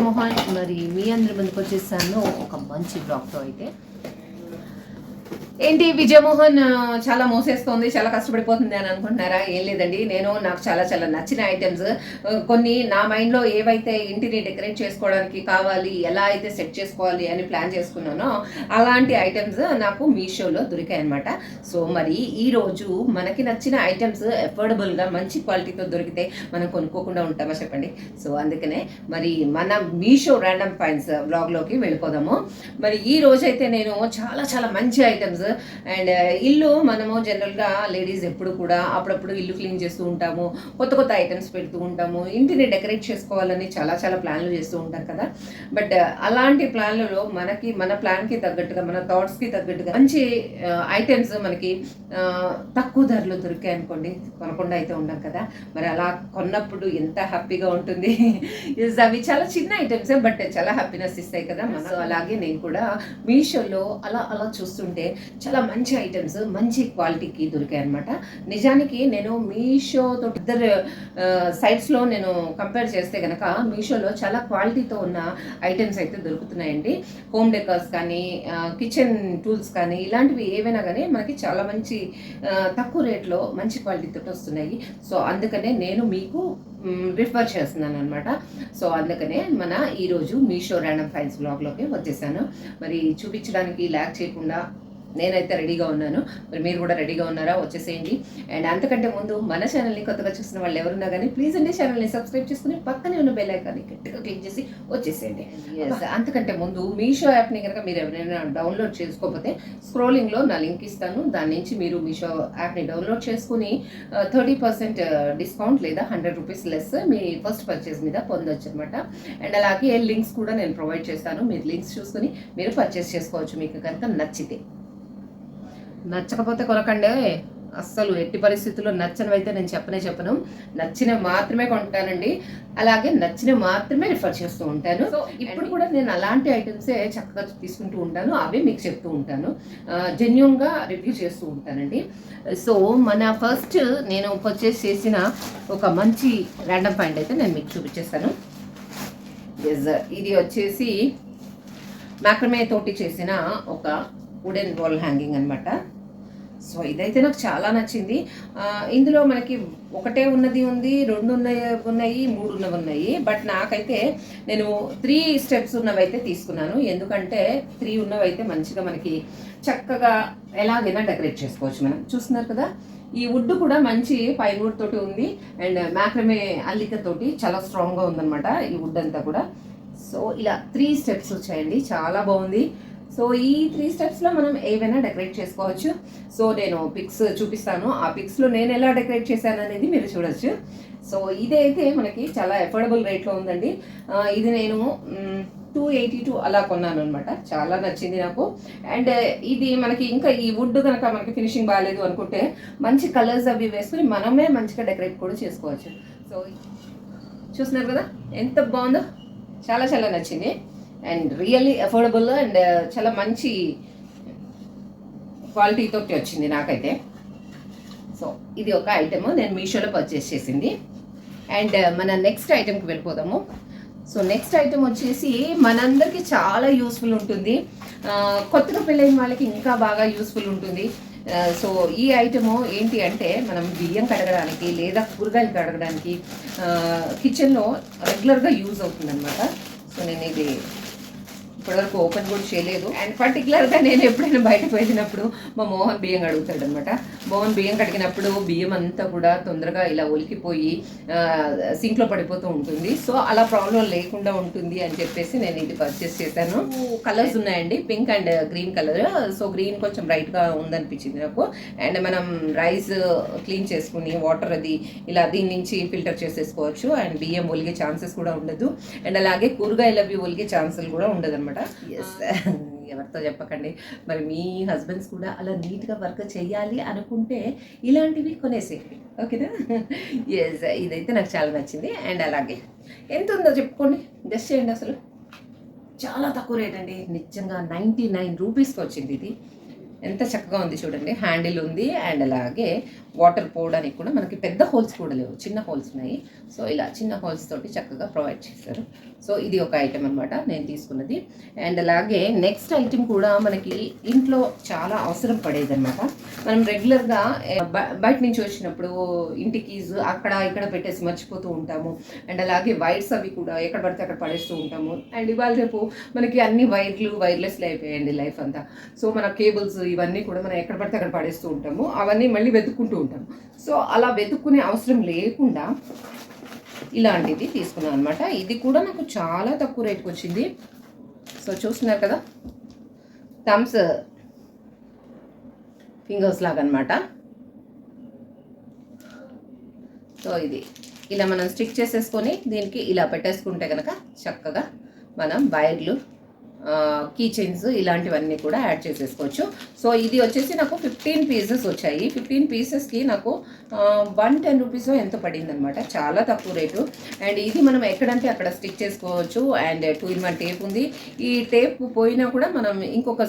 విజయమోహన్ మరి మీ అందరి ముందుకు వచ్చేసాను ఒక మంచి బ్లాగ్తో. అయితే ఏంటి విజయమోహన్ చాలా మోసేస్తోంది, చాలా కష్టపడిపోతుంది అని అనుకుంటున్నారా? ఏం లేదండి, నాకు చాలా చాలా నచ్చిన ఐటమ్స్ కొన్ని నా మైండ్లో ఏవైతే ఇంటిని డెకరేట్ చేసుకోవడానికి కావాలి, ఎలా అయితే సెట్ చేసుకోవాలి అని ప్లాన్ చేసుకున్నానో అలాంటి ఐటమ్స్ నాకు మీషోలో దొరికాయి అనమాట. సో మరి ఈరోజు మనకి నచ్చిన ఐటమ్స్ అఫోర్డబుల్గా మంచి క్వాలిటీతో దొరికితే మనం కొనుక్కోకుండా ఉంటామా చెప్పండి. సో అందుకనే మరి మన మీషో ర్యాండమ్ ఫైండ్స్ బ్లాగ్లోకి వెళ్ళిపోదాము. మరి ఈ రోజైతే నేను చాలా చాలా మంచి ఐటమ్స్ అండ్ ఇల్లు మనము జనరల్గా లేడీస్ ఎప్పుడు కూడా అప్పుడప్పుడు ఇల్లు క్లీన్ చేస్తూ ఉంటాము, కొత్త కొత్త ఐటమ్స్ పెడుతూ ఉంటాము, ఇంటిని డెకరేట్ చేసుకోవాలని చాలా చాలా ప్లాన్లు చేస్తూ ఉంటారు కదా. బట్ అలాంటి ప్లాన్లలో మనకి మన ప్లాన్కి తగ్గట్టుగా మన థాట్స్కి తగ్గట్టుగా మంచి ఐటమ్స్ మనకి తక్కువ ధరలో దొరికాయి అనుకోండి, కొనకుండా అయితే ఉంటాం కదా. మరి అలా కొన్నప్పుడు ఎంత హ్యాపీగా ఉంటుంది. అవి చాలా చిన్న ఐటమ్స్ బట్ చాలా హ్యాపీనెస్ ఇస్తాయి కదా. సో అలాగే నేను కూడా మీషోలో అలా అలా చూస్తుంటే చాలా మంచి ఐటమ్స్ మంచి క్వాలిటీకి దొరికాయి అనమాట. నిజానికి నేను మీషోతో ఇద్దరు సైట్స్లో నేను కంపేర్ చేస్తే కనుక మీషోలో చాలా క్వాలిటీతో ఉన్న ఐటమ్స్ అయితే దొరుకుతున్నాయండి. హోమ్ డెకర్స్ కానీ కిచెన్ టూల్స్ కానీ ఇలాంటివి ఏవైనా కానీ మనకి చాలా మంచి తక్కువ రేట్లో మంచి క్వాలిటీతో వస్తున్నాయి. సో అందుకనే నేను మీకు రిఫర్ చేస్తున్నాను అనమాట. సో అందుకనే ఈరోజు మీషో ర్యాండమ్ ఫైండ్స్ బ్లాగ్లోకి వచ్చేసాను. మరి చూపించడానికి ల్యాక్ చేయకుండా నేనైతే రెడీగా ఉన్నాను. మరి మీరు కూడా రెడీగా ఉన్నారా? వచ్చేసేయండి. అండ్ అంతకంటే ముందు మన ఛానల్ని కొత్తగా చూసిన వాళ్ళు ఎవరున్నా కానీ ప్లీజ్ అండి ఛానల్ని సబ్స్క్రైబ్ చేసుకుని పక్కనే ఉన్న బెల్ ఐకాన్ని గట్టిగా క్లిక్ చేసి వచ్చేసేయండి. అంతకంటే ముందు మీషో యాప్ని కనుక మీరు ఎవరైనా డౌన్లోడ్ చేసుకోకపోతే స్క్రోలింగ్లో నా లింక్ ఇస్తాను, దాని నుంచి మీరు మీషో యాప్ని డౌన్లోడ్ చేసుకుని 30% డిస్కౌంట్ లేదా 100 రూపీస్ లెస్ మీ ఫస్ట్ పర్చేస్ మీద పొందొచ్చు అనమాట. అండ్ అలాగే లింక్స్ కూడా నేను ప్రొవైడ్ చేస్తాను, మీరు లింక్స్ చూసుకుని మీరు పర్చేస్ చేసుకోవచ్చు మీకు కనుక నచ్చితే. నచ్చకపోతే కొనకండి, అస్సలు ఎట్టి పరిస్థితుల్లో నచ్చనివైతే నేను చెప్పను. నచ్చినవి మాత్రమే కొంటానండి, అలాగే నచ్చినవి మాత్రమే రిఫర్ చేస్తూ ఉంటాను. సో ఇప్పుడు కూడా నేను అలాంటి ఐటమ్సే చక్కగా తీసుకుంటూ ఉంటాను, అవే మీకు చెప్తూ ఉంటాను, జెన్యూన్గా రివ్యూ చేస్తూ ఉంటానండి. సో మన ఫస్ట్ నేను పర్చేస్ చేసిన ఒక మంచి ర్యాండమ్ ఫైండ్ అయితే నేను మీకు చూపించేస్తాను. ఇది వచ్చేసి మ్యాక్రమే తోటి చేసిన ఒక వుడెన్ వాల్ హ్యాంగింగ్ అనమాట. సో ఇదైతే నాకు చాలా నచ్చింది. ఇందులో మనకి ఒకటే ఉన్నది ఉంది, 2 ఉన్నాయి, 3 ఉన్నాయి. బట్ నాకైతే నేను 3 స్టెప్స్ ఉన్నవైతే తీసుకున్నాను, ఎందుకంటే 3 ఉన్నవైతే మంచిగా మనకి చక్కగా ఎలాగైనా డెకరేట్ చేసుకోవచ్చు. మనం చూస్తున్నారు కదా, ఈ వుడ్ కూడా మంచి పైన్ వుడ్ తోటి ఉంది అండ్ మ్యాక్రమే అల్లికతోటి చాలా స్ట్రాంగ్గా ఉందన్నమాట ఈ వుడ్ అంతా కూడా. సో ఇలా 3 స్టెప్స్ వచ్చాయండి, చాలా బాగుంది. సో ఈ 3 స్టెప్స్లో మనం ఏవైనా డెకరేట్ చేసుకోవచ్చు. సో నేను పిక్స్ చూపిస్తాను, ఆ పిక్స్లో నేను ఎలా డెకరేట్ చేశాను అనేది మీరు చూడొచ్చు. సో ఇదైతే మనకి చాలా అఫోర్డబుల్ రేట్లో ఉందండి. ఇది నేను 282 అలా కొన్నాను అనమాట, చాలా నచ్చింది నాకు. అండ్ ఇది మనకి ఇంకా ఈ వుడ్ కనుక మనకి ఫినిషింగ్ బాగాలేదు అనుకుంటే మంచి కలర్స్ అవి వేసుకుని మనమే మంచిగా డెకరేట్ కూడా చేసుకోవచ్చు. సో చూస్తున్నారు కదా ఎంత బాగుందో, చాలా చాలా నచ్చింది అండ్ రియల్లీ అఫోర్డబుల్ అండ్ చాలా మంచి క్వాలిటీతో వచ్చింది నాకైతే. సో ఇది ఒక ఐటమ్ నేను మీషోలో పర్చేస్ చేసింది. అండ్ మన నెక్స్ట్ ఐటెంకి వెళ్ళిపోదాము. సో నెక్స్ట్ ఐటమ్ వచ్చేసి మనందరికీ చాలా యూస్ఫుల్ ఉంటుంది, కొత్తగా పెళ్ళైన వాళ్ళకి ఇంకా బాగా యూస్ఫుల్ ఉంటుంది. సో ఈ ఐటము ఏంటి అంటే మనం బియ్యం కడగడానికి లేదా కూరగాయలు కడగడానికి కిచెన్లో రెగ్యులర్గా యూజ్ అవుతుంది అనమాట. సో నేను ఇది ఇప్పటివరకు ఓపెన్ కూడా చేయలేదు. అండ్ పర్టికులర్గా నేను ఎప్పుడైనా బయటకు వెళ్ళినప్పుడు మా మోహన్ బియ్యం కడుగుతాడు అనమాట. మోహన్ బియ్యం కడిగినప్పుడు బియ్యం అంతా కూడా తొందరగా ఇలా ఒలికిపోయి సింక్లో పడిపోతూ ఉంటుంది. సో అలా ప్రాబ్లం లేకుండా ఉంటుంది అని చెప్పేసి నేను ఇది పర్చేస్ చేశాను. కలర్స్ ఉన్నాయండి, pink and green colour. So green కొంచెం బ్రైట్గా ఉందనిపించింది నాకు. అండ్ మనం రైస్ క్లీన్ చేసుకుని వాటర్ అది ఇలా దీని నుంచి ఫిల్టర్ చేసేసుకోవచ్చు అండ్ బియ్యం ఒలిగే ఛాన్సెస్ కూడా ఉండదు. అండ్ అలాగే కూరగాయలు అవి ఒలిగే ఛాన్సెస్ కూడా ఉండదు అనమాట. ఎవరితో చెప్పకండి, మరి మీ హస్బెండ్స్ కూడా అలా నీట్గా వర్క్ చేయాలి అనుకుంటే ఇలాంటివి కొనేసేయండి, ఓకేనా? ఎస్, ఇదైతే నాకు చాలా నచ్చింది. అండ్ అలాగే ఎంత ఉందో చెప్పుకోండి, గెస్ చేయండి. అసలు చాలా తక్కువ రేట్ అండి, నిజంగా 99 రూపీస్కి వచ్చింది ఇది. ఎంత చక్కగా ఉంది చూడండి. హ్యాండిల్ ఉంది అండ్ అలాగే వాటర్ పోవడానికి కూడా మనకి పెద్ద హోల్స్ కూడా లేవు, చిన్న హోల్స్ ఉన్నాయి. సో ఇలా చిన్న హోల్స్ తోటి చక్కగా ప్రొవైడ్ చేశారు. సో ఇది ఒక ఐటెం అనమాట నేను తీసుకున్నది. అండ్ అలాగే నెక్స్ట్ ఐటెం కూడా మనకి ఇంట్లో చాలా అవసరం పడేదన్నమాట. మనం రెగ్యులర్గా బయట నుంచి వచ్చినప్పుడు ఇంటి కీస్ అక్కడ ఇక్కడ పెట్టేసి మర్చిపోతూ ఉంటాము. అండ్ అలాగే వైర్స్ అవి కూడా ఎక్కడ పడితే అక్కడ పడేస్తూ ఉంటాము. అండ్ ఇవాళ రేపు మనకి అన్ని వైర్లెస్లు అయిపోయాయండి లైఫ్ అంతా. సో మన కేబుల్స్ ఇవన్నీ కూడా మనం ఎక్కడ పడితే అక్కడ పడేస్తూ ఉంటాము, అవన్నీ మళ్ళీ వెతుక్కుంటూ ఉంటాము. సో అలా వెతుక్కునే అవసరం లేకుండా ఇలాంటిది తీసుకున్నాను అనమాట. ఇది కూడా నాకు చాలా తక్కువ రేట్కి వచ్చింది. సో చూస్తున్నారు కదా, థమ్స్ ఫింగర్స్ లాగా అనమాట. సో ఇది ఇలా మనం స్టిక్ చేసేసుకొని దీనికి ఇలా పెట్టేసుకుంటే కనుక చక్కగా మనం వైర్లు, కీ చైన్స్ ఇలాంటివన్నీ కూడా యాడ్ చేసేసుకోవచ్చు. సో ఇది వచ్చేసి నాకు 15 పీసెస్ వచ్చాయి. 15 పీసెస్కి నాకు 110 రూపీస్ ఎంతో పడింది అనమాట. చాలా తక్కువ రేటు. అండ్ ఇది మనం ఎక్కడంటే అక్కడ స్టిక్ చేసుకోవచ్చు. అండ్ 2-in-1 టేప్ ఉంది. ఈ టేప్ పోయినా కూడా మనం ఇంకొక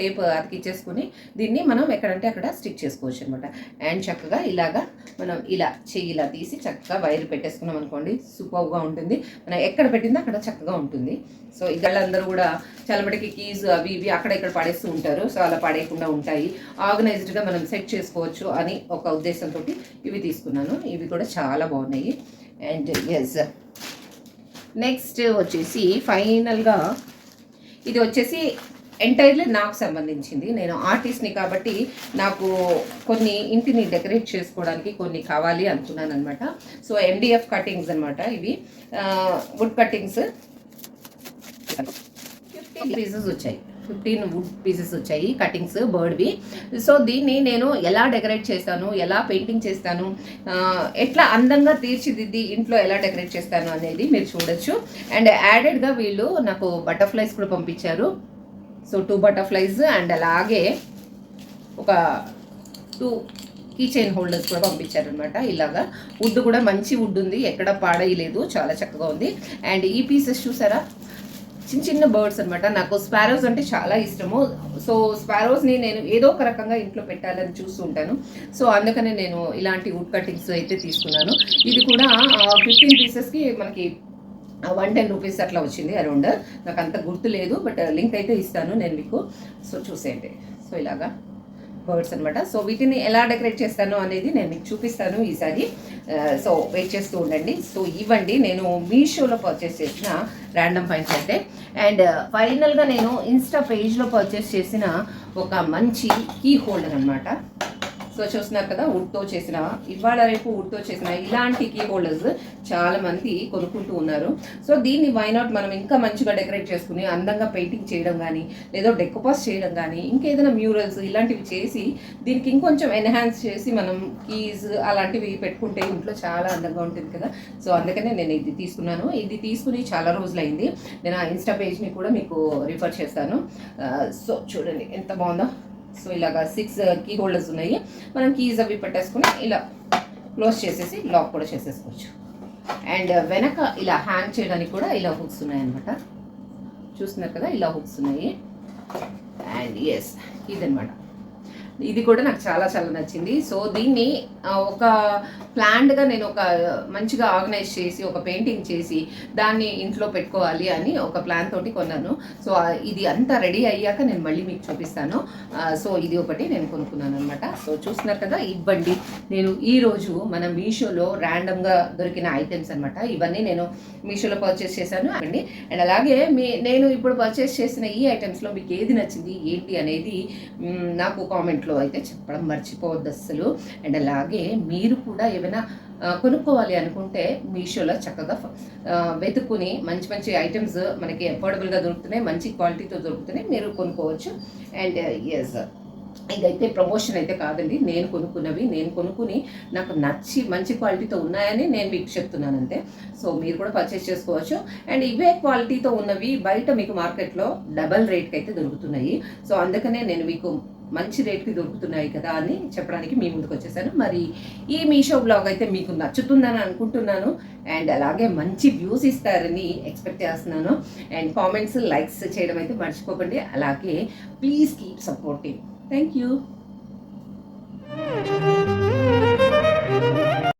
టేప్ అతికిచ్చేసుకుని దీన్ని మనం ఎక్కడంటే అక్కడ స్టిక్ చేసుకోవచ్చు అనమాట. అండ్ చక్కగా ఇలాగా మనం ఇలా ఇలా తీసి చక్కగా వైర్ పెట్టేసుకున్నాం అనుకోండి, సూపర్గా ఉంటుంది. మనం ఎక్కడ పెట్టిందో అక్కడ చక్కగా ఉంటుంది. సో ఇళ్ళందరూ కూడా చాలా మటుకి కీస్ అవి ఇవి అక్కడ ఇక్కడ పడేస్తూ ఉంటారు. సో అలా పడేయకుండా ఉంటాయి, ఆర్గనైజ్డ్గా మనం సెట్ చేసుకోవచ్చు అని ఒక ఉద్దేశంతో ఇవి తీసుకున్నాను. ఇవి కూడా చాలా బాగున్నాయి. అండ్ ఎస్, నెక్స్ట్ వచ్చేసి ఫైనల్గా ఇది వచ్చేసి ఎంటైర్లీ నాకు సంబంధించింది. నేను ఆర్టిస్ట్ని కాబట్టి నాకు కొన్ని ఇంటిని డెకరేట్ చేసుకోవడానికి కొన్ని కావాలి అనుకున్నాను అనమాట. సో MDF కటింగ్స్ అనమాట. ఇవి వుడ్ కటింగ్స్ 15 పీసెస్ వచ్చాయి. 15 వుడ్ పీసెస్ వచ్చాయి కటింగ్స్ బర్డ్వి. సో దీన్ని నేను ఎలా డెకరేట్ చేస్తాను, ఎలా పెయింటింగ్ చేస్తాను, ఎట్లా అందంగా తీర్చిదిద్ది ఇంట్లో ఎలా డెకరేట్ చేస్తాను అనేది మీరు చూడొచ్చు. అండ్ యాడెడ్గా వీళ్ళు నాకు బటర్ఫ్లైస్ కూడా పంపించారు. సో 2 బటర్ఫ్లైస్ అండ్ అలాగే ఒక 2 కీ చైన్ హోల్డర్స్ కూడా పంపించారనమాట. ఇలాగా వుడ్ కూడా మంచి వుడ్ ఉంది, ఎక్కడ పాడేయలేదు, చాలా చక్కగా ఉంది. అండ్ ఈ పీసెస్ చూసారా, చిన్న చిన్న బర్డ్స్ అనమాట. నాకు స్పారోస్ అంటే చాలా ఇష్టము. సో స్పారోస్ని నేను ఏదో ఒక రకంగా ఇంట్లో పెట్టాలని చూస్తూ ఉంటాను. సో అందుకనే నేను ఇలాంటి వుడ్ కటింగ్స్ అయితే తీసుకున్నాను. ఇది కూడా 15 పీసెస్కి మనకి 110 రూపీస్ అట్లా వచ్చింది అరౌండ్. నాకు అంత గుర్తు లేదు, బట్ లింక్ అయితే ఇస్తాను నేను మీకు. సో చూసేయండి. సో ఇలాగా బర్డ్స్ అనమాట. సో వీటిని ఎలా డెకరేట్ చేస్తాను అనేది నేను మీకు చూపిస్తాను ఈసారి. సో వెయిట్ చేస్తూ ఉండండి. సో ఇవ్వండి నేను మీషోలో పర్చేస్ చేసిన ర్యాండమ్ ఫైన్స్ అయితే. అండ్ ఫైనల్గా నేను ఇన్స్టా పేజ్లో పర్చేస్ చేసిన ఒక మంచి కీ హోల్డర్ అనమాట. సో చూస్తున్నారు కదా, వుడ్తో చేసిన, ఇవాళ రేపు వుడ్తో చేసిన ఇలాంటి కీ హోల్డర్స్ చాలా మంది కొనుక్కుంటూ ఉన్నారు. సో దీన్ని వైనాట్ మనం ఇంకా మంచిగా డెకరేట్ చేసుకుని అందంగా పెయింటింగ్ చేయడం కానీ, లేదా డెకోపాస్ చేయడం కానీ, ఇంకేదైనా మ్యూరల్స్ ఇలాంటివి చేసి దీనికి ఇంకొంచెం ఎన్హాన్స్ చేసి మనం కీస్ అలాంటివి పెట్టుకుంటే ఇంట్లో చాలా అందంగా ఉంటుంది కదా. సో అందుకనే నేను ఇది తీసుకున్నాను. ఇది తీసుకుని చాలా రోజులైంది. నేను ఆ ఇన్స్టా పేజ్ని కూడా మీకు రిఫర్ చేస్తాను. సో చూడండి ఎంత బాగుందో. సో ఇలాగా 6 కీ హోల్డర్స్ ఉన్నాయి. మనం కీస్ అవి పెట్టేసుకుని ఇలా క్లోజ్ చేసేసి లాక్ కూడా చేసేసుకోవచ్చు. అండ్ వెనక ఇలా హ్యాంగ్ చేయడానికి కూడా ఇలా హుక్స్ ఉన్నాయన్నమాట. చూస్తున్నారు కదా, ఇలా హుక్స్ ఉన్నాయి. అండ్ ఎస్, ఇదనమాట. ఇది కూడా నాకు చాలా చాలా నచ్చింది. సో దీన్ని ఒక ప్లాన్డ్గా నేను ఒక మంచిగా ఆర్గనైజ్ చేసి ఒక పెయింటింగ్ చేసి దాన్ని ఇంట్లో పెట్టుకోవాలి అని ఒక ప్లాన్ తోటి కొన్నాను. సో ఇది అంతా రెడీ అయ్యాక నేను మళ్ళీ మీకు చూపిస్తాను. సో ఇది ఒకటి నేను కొనుక్కున్నాను అనమాట. సో చూస్తున్నారు కదా, ఇవ్వండి నేను ఈరోజు మన మీషోలో ర్యాండమ్గా దొరికిన ఐటమ్స్ అనమాట. ఇవన్నీ నేను మీషోలో పర్చేస్ చేశాను అండి. అండ్ అలాగే నేను ఇప్పుడు పర్చేస్ చేసిన ఈ ఐటమ్స్లో మీకు ఏది నచ్చింది ఏంటి అనేది నాకు కామెంట్లో అయితే చెప్పడం మర్చిపోవద్దు అస్సలు. అండ్ అలాగే మీరు కూడా ఏమైనా కొనుక్కోవాలి అనుకుంటే మీషోలో చక్కగా వెతుక్కుని మంచి మంచి ఐటమ్స్ మనకి అఫోర్డబుల్గా దొరుకుతున్నాయి, మంచి క్వాలిటీతో దొరుకుతున్నాయి, మీరు కొనుక్కోవచ్చు. అండ్ ఎస్, ఇదైతే ప్రమోషన్ అయితే కాదండి, నేను కొనుక్కున్నవి, నేను కొనుక్కుని నాకు నచ్చి మంచి క్వాలిటీతో ఉన్నాయని నేను మీకు చెప్తున్నాను అంతే. సో మీరు కూడా పర్చేస్ చేసుకోవచ్చు. అండ్ ఇవే క్వాలిటీతో ఉన్నవి బయట మీకు మార్కెట్లో డబల్ రేట్కి అయితే దొరుకుతున్నాయి. సో అందుకనే నేను మీకు మంచి రేట్కి దొరుకుతున్నాయి కదా అని చెప్పడానికి మీ ముందుకు వచ్చేసాను. మరి ఈ మీషో బ్లాగ్ అయితే మీకు నచ్చుతుందని అనుకుంటున్నాను. అండ్ అలాగే మంచి వ్యూస్ ఇస్తారని ఎక్స్పెక్ట్ చేస్తున్నాను. అండ్ కామెంట్స్, లైక్స్ చేయడం అయితే మర్చిపోకండి. అలాగే please keep supporting. Thank you.